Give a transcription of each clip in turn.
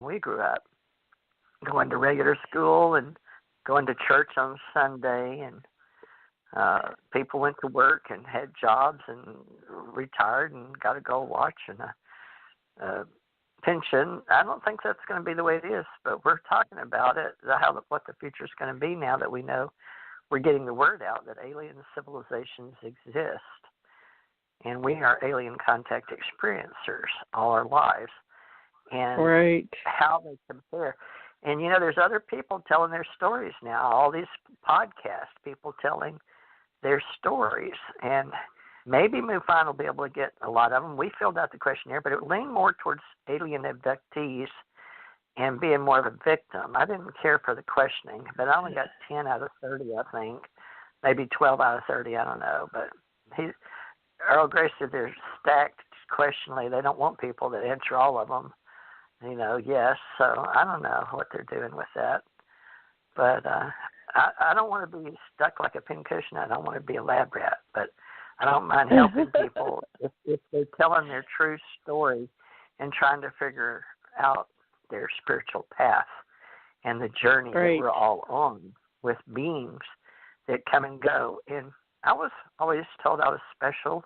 We grew up going to regular school and going to church on Sunday, and people went to work and had jobs and retired and got a gold watch and a pension. I don't think that's going to be the way it is, but we're talking about it, what the future is going to be now that we know we're getting the word out that alien civilizations exist. And we are alien contact experiencers all our lives. And right. how they compare. And, there's other people telling their stories now, all these podcast people telling their stories. And maybe MUFON will be able to get a lot of them. We filled out the questionnaire, but it leaned more towards alien abductees and being more of a victim. I didn't care for the questioning, but I only got 10 out of 30, I think. Maybe 12 out of 30, I don't know. But Earl Grey said they're stacked questioningly. They don't want people that answer all of them. Yes. So I don't know what they're doing with that. But I don't want to be stuck like a pincushion. I don't want to be a lab rat. But I don't mind helping people if they're telling their true story and trying to figure out their spiritual path and the journey that we're all on with beings that come and go. And I was always told I was special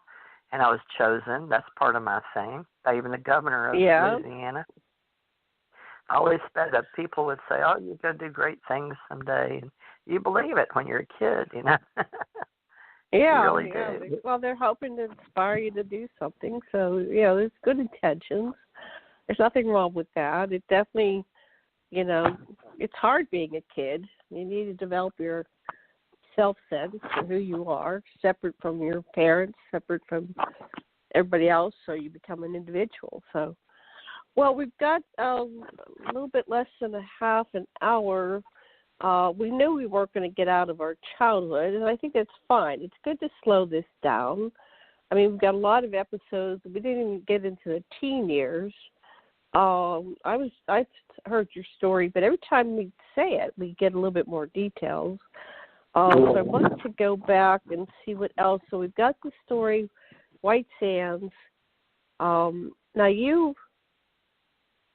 and I was chosen. That's part of my thing. Even the governor of Louisiana. I always said that people would say, "Oh, you're going to do great things someday," and you believe it when you're a kid, Yeah, you really do. Well, they're hoping to inspire you to do something, so there's good intentions. There's nothing wrong with that. It definitely, it's hard being a kid. You need to develop your self-sense for who you are, separate from your parents, separate from everybody else, so you become an individual. So. Well, we've got a little bit less than a half an hour. We knew we weren't going to get out of our childhood, and I think that's fine. It's good to slow this down. I mean, we've got a lot of episodes. We didn't even get into the teen years. I heard your story, but every time we say it, we get a little bit more details. So I wanted to go back and see what else. So we've got the story, White Sands. Now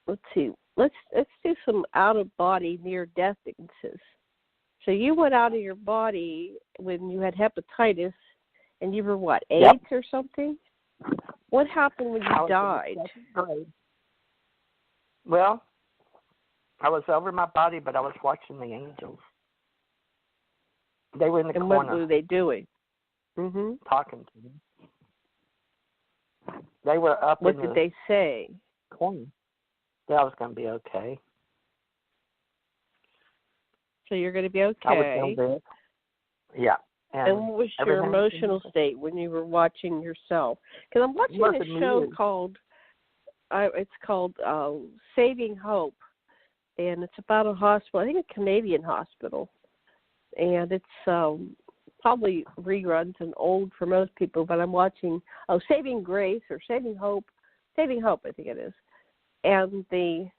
let's see. Let's do some out-of-body near-death experiences. So you went out of your body when you had hepatitis, and you were what, 8 or something? What happened when you died? Well, I was over my body, but I was watching the angels. They were in the corner. And what were they doing? Talking to me. They were up What in did the they say? corner. That I was going to be okay. So you're going to be okay. I was going yeah. And what was your emotional state when you were watching yourself? Because I'm watching a show called Saving Hope, and it's about a hospital. I think a Canadian hospital, and it's probably reruns and old for most people. But I'm watching Saving Grace or Saving Hope, I think it is. And the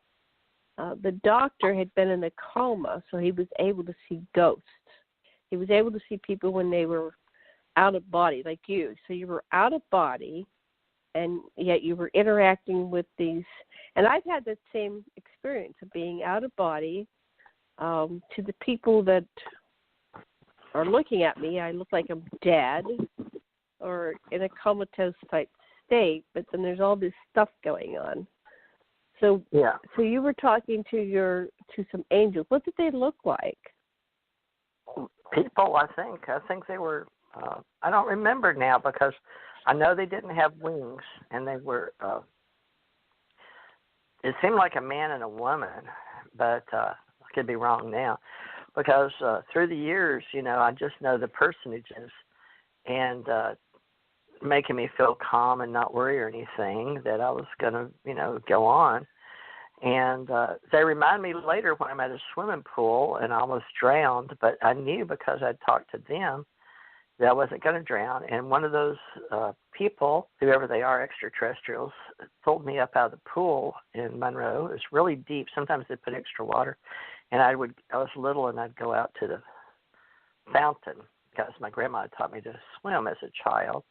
doctor had been in a coma, so he was able to see ghosts. He was able to see people when they were out of body, like you. So you were out of body, and yet you were interacting with these. And I've had that same experience of being out of body. To the people that are looking at me, I look like I'm dead or in a comatose type state, but then there's all this stuff going on. So you were talking to some angels. What did they look like? People, I think they were. I don't remember now because I know they didn't have wings, and they were. It seemed like a man and a woman, but I could be wrong now, because through the years, I just know the personages, and making me feel calm and not worry or anything that I was going to, go on. And they remind me later when I'm at a swimming pool and I almost drowned, but I knew because I'd talked to them that I wasn't going to drown. And one of those people, whoever they are, extraterrestrials, pulled me up out of the pool in Monroe. It was really deep. Sometimes they put extra water. And I was little, and I'd go out to the fountain because my grandma had taught me to swim as a child.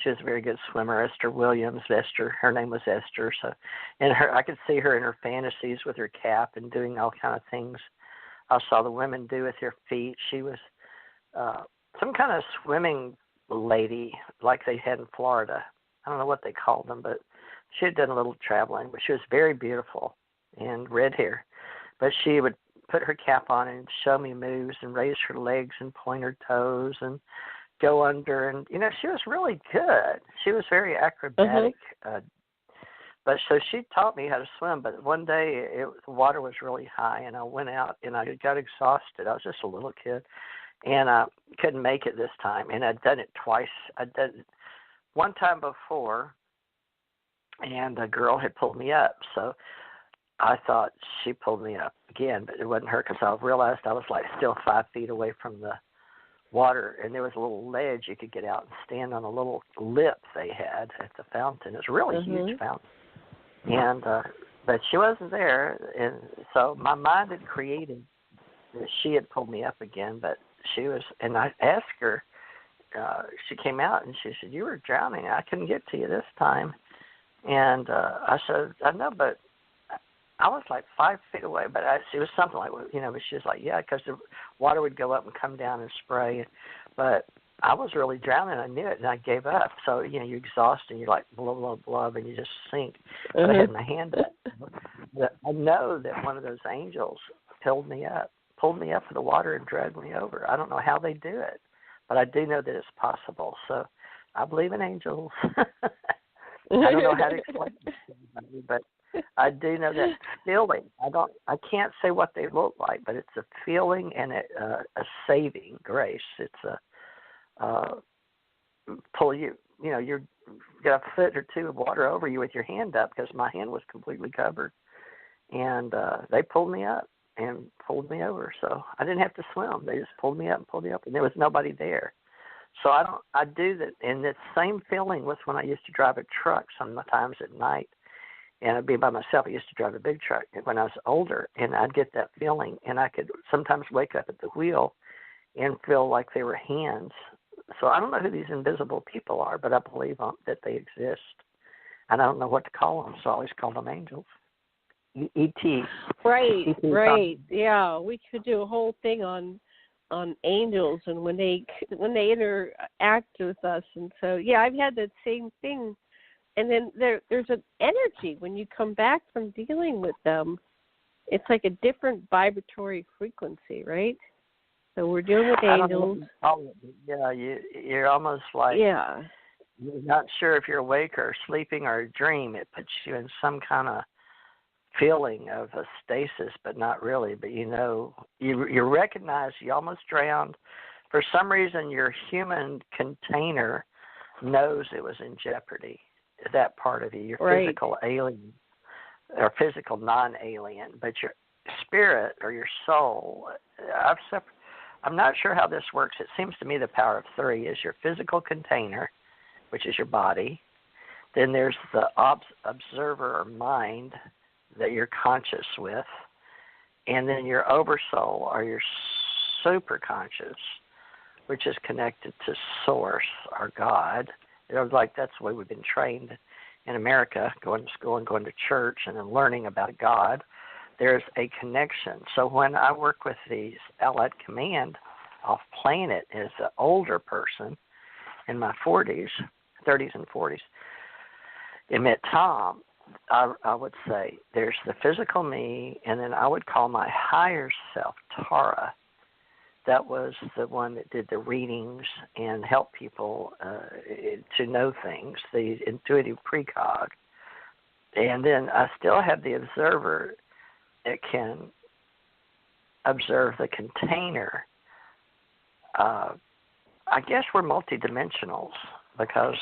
She was a very good swimmer. Esther Williams. Her name was Esther. So, and I could see her in her fantasies with her cap and doing all kind of things I saw the women do with their feet. She was some kind of swimming lady like they had in Florida. I don't know what they called them, but she had done a little traveling. But she was very beautiful and red hair. But she would put her cap on and show me moves and raise her legs and point her toes and go under. And, she was really good. She was very acrobatic. But so she taught me how to swim. But one day the water was really high, and I went out, and I got exhausted. I was just a little kid, and I couldn't make it this time. And I'd done it twice. I'd done it one time before, and a girl had pulled me up. So I thought she pulled me up again, but it wasn't her because I realized I was still 5 feet away from the water, and there was a little ledge you could get out and stand on a little lip they had at the fountain. It was a really huge fountain. And but she wasn't there, and so my mind had created that she had pulled me up again, but she was, and I asked her, she came out and she said, "You were drowning. I couldn't get to you this time." And I said, "I know, but I was 5 feet away." But it was something but she was like, "Yeah," because the water would go up and come down and spray. But I was really drowning. I knew it, and I gave up. So, you're exhausted, and you're blah, blah, blah, and you just sink. But I had my hand up. But I know that one of those angels pulled me up to the water and dragged me over. I don't know how they do it, but I do know that it's possible. So I believe in angels. I don't know how to explain it to anybody, but I do know that feeling. I can't say what they look like, but it's a feeling and a saving grace. It's a pull you. You're got a foot or two of water over you with your hand up because my hand was completely covered, and they pulled me up and pulled me over. So I didn't have to swim. They just pulled me up, and there was nobody there. So I do that, and that same feeling was when I used to drive a truck sometimes at night, and I'd be by myself. I used to drive a big truck when I was older, and I'd get that feeling, and I could sometimes wake up at the wheel and feel like they were hands. So I don't know who these invisible people are, but I believe that they exist. And I don't know what to call them, so I always call them angels. E.T. Right, E.T. Right. Yeah, we could do a whole thing on angels and when they interact with us. And so, yeah, I've had that same thing. And then there's an energy when you come back from dealing with them. It's like a different vibratory frequency, right? So we're dealing with angels. Yeah, you're almost like you're not sure if you're awake or sleeping or a dream. It puts you in some kind of feeling of a stasis, but not really. But you recognize you almost drowned. For some reason, your human container knows it was in jeopardy. That part of you, your physical alien or physical non-alien, but your spirit or your soul. I'm not sure how this works. It seems to me the power of three is your physical container, which is your body. Then there's the observer or mind that you're conscious with. And then your oversoul or your superconscious, which is connected to Source or God. That's the way we've been trained in America, going to school and going to church and then learning about God. There's a connection. So when I work with these Allied Command off planet as an older person in my 30s and 40s, and met Tom, I would say there's the physical me, and then I would call my higher self Tara. That was the one that did the readings and helped people to know things, the intuitive precog. And then I still have the observer that can observe the container. I guess we're multidimensionals because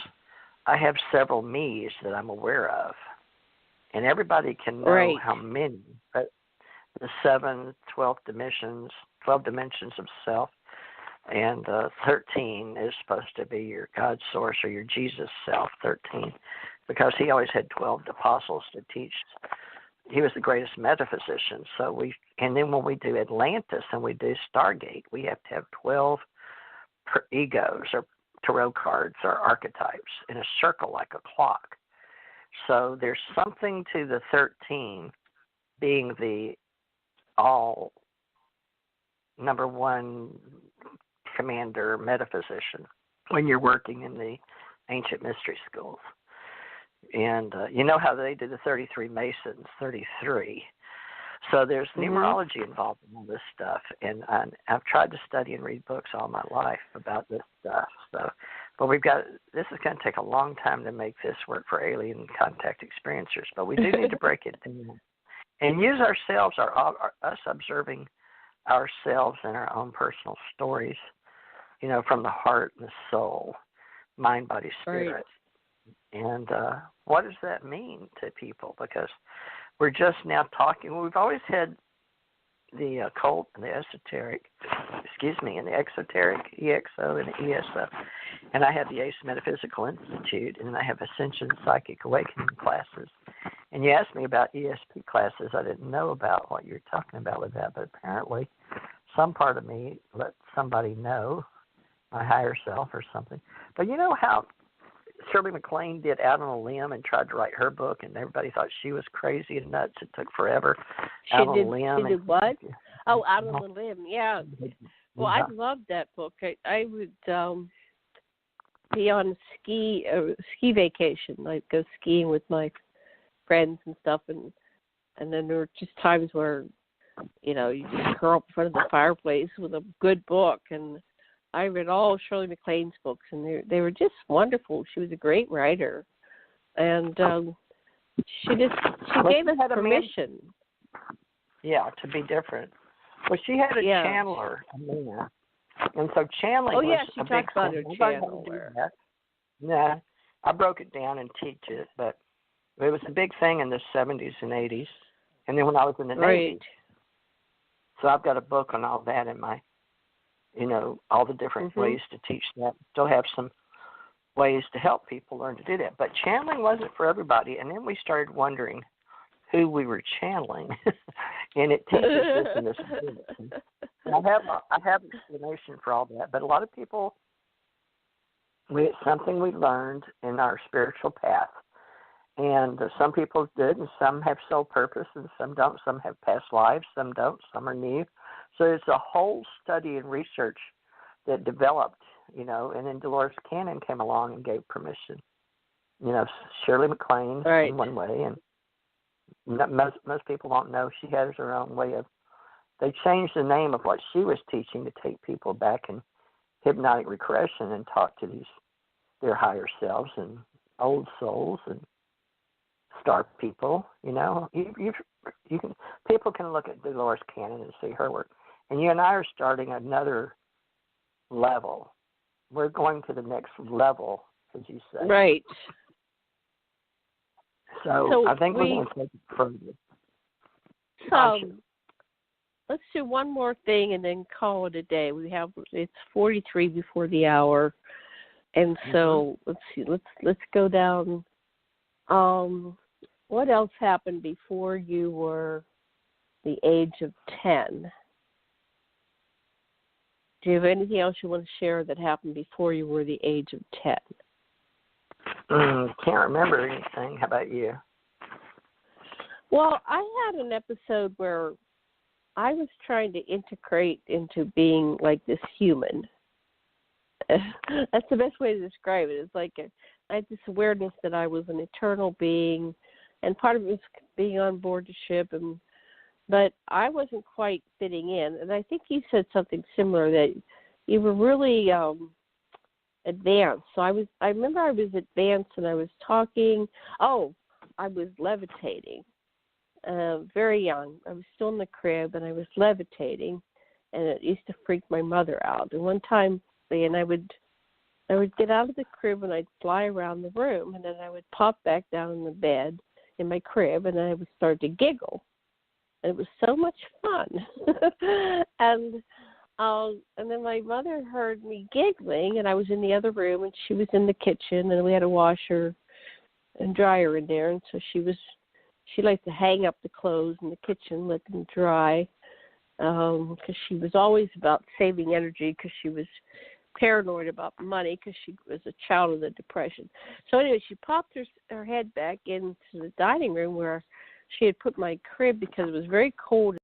I have several me's that I'm aware of. And everybody can know how many, but the 12 dimensions of self, and 13 is supposed to be your God source or your Jesus self, 13, because he always had 12 apostles to teach. He was the greatest metaphysician. And then when we do Atlantis and we do Stargate, we have to have 12 egos or tarot cards are archetypes in a circle like a clock. So there's something to the 13 being the all number one commander metaphysician when you're working in the ancient mystery schools. And you know how they do the 33 Masons, 33. So there's numerology involved in all this stuff, and I've tried to study and read books all my life about this stuff. So, but this is going to take a long time to make this work for alien contact experiencers, but we do need to break it down and use ourselves, us observing ourselves and our own personal stories, from the heart and the soul, mind, body, spirit. Right. And what does that mean to people? Because we're just now talking. We've always had the occult and the esoteric, and the exoteric, EXO and the ESO. And I have the Ace Metaphysical Institute, and I have Ascension Psychic Awakening classes. And you asked me about ESP classes. I didn't know about what you're talking about with that, but apparently some part of me let somebody know, my higher self or something. But you know how Shirley MacLaine did Out on a Limb and tried to write her book, and everybody thought she was crazy and nuts. It took forever. Out on a Limb. She did what? Oh, Out on a Limb, yeah. Well, I loved that book. I would be on ski vacation. I'd go skiing with my friends and stuff, and then there were just times where, you just curl up in front of the fireplace with a good book, and I read all Shirley MacLaine's books, and they were just wonderful. She was a great writer, and she gave us permission. To be different. Well, she had a channeler, Amina, and so channeling. She talked about her channeler. Yeah, I broke it down and teach it, but it was a big thing in the 70s and 80s, and then when I was in the Navy. So I've got a book on all that in my. All the different ways to teach that. Still have some ways to help people learn to do that. But channeling wasn't for everybody. And then we started wondering who we were channeling. And it teaches this and this. And I have an explanation for all that. But a lot of people, it's something we learned in our spiritual path. And some people did, and some have soul purpose, and some don't. Some have past lives, some don't. Some are new. So it's a whole study and research that developed, and then Dolores Cannon came along and gave permission. Shirley MacLaine in one way, and most people don't know she has her own way of. They changed the name of what she was teaching to take people back in hypnotic regression and talk to their higher selves and old souls and star people. People can look at Dolores Cannon and see her work. And you and I are starting another level. We're going to the next level, as you say. Right. So I think we're going to take it further. So let's do one more thing and then call it a day. It's 43 before the hour, and so let's see. Let's go down. What else happened before you were the age of 10? Do you have anything else you want to share that happened before you were the age of 10? Can't remember anything. How about you? Well, I had an episode where I was trying to integrate into being like this human. That's the best way to describe it. It's like I had this awareness that I was an eternal being, and part of it was being on board the ship, but I wasn't quite fitting in. And I think you said something similar, that you were really advanced. So I remember I was advanced and I was talking. I was levitating. Very young. I was still in the crib and I was levitating, and it used to freak my mother out. And one time, and I would get out of the crib and I'd fly around the room, and then I would pop back down in the bed in my crib, and then I would start to giggle. And it was so much fun. and then my mother heard me giggling, and I was in the other room, and she was in the kitchen, and we had a washer and dryer in there, and so she liked to hang up the clothes in the kitchen, let them dry, because she was always about saving energy, because she was paranoid about money because she was a child of the Depression. So anyway, she popped her head back into the dining room where she had put my crib because it was very cold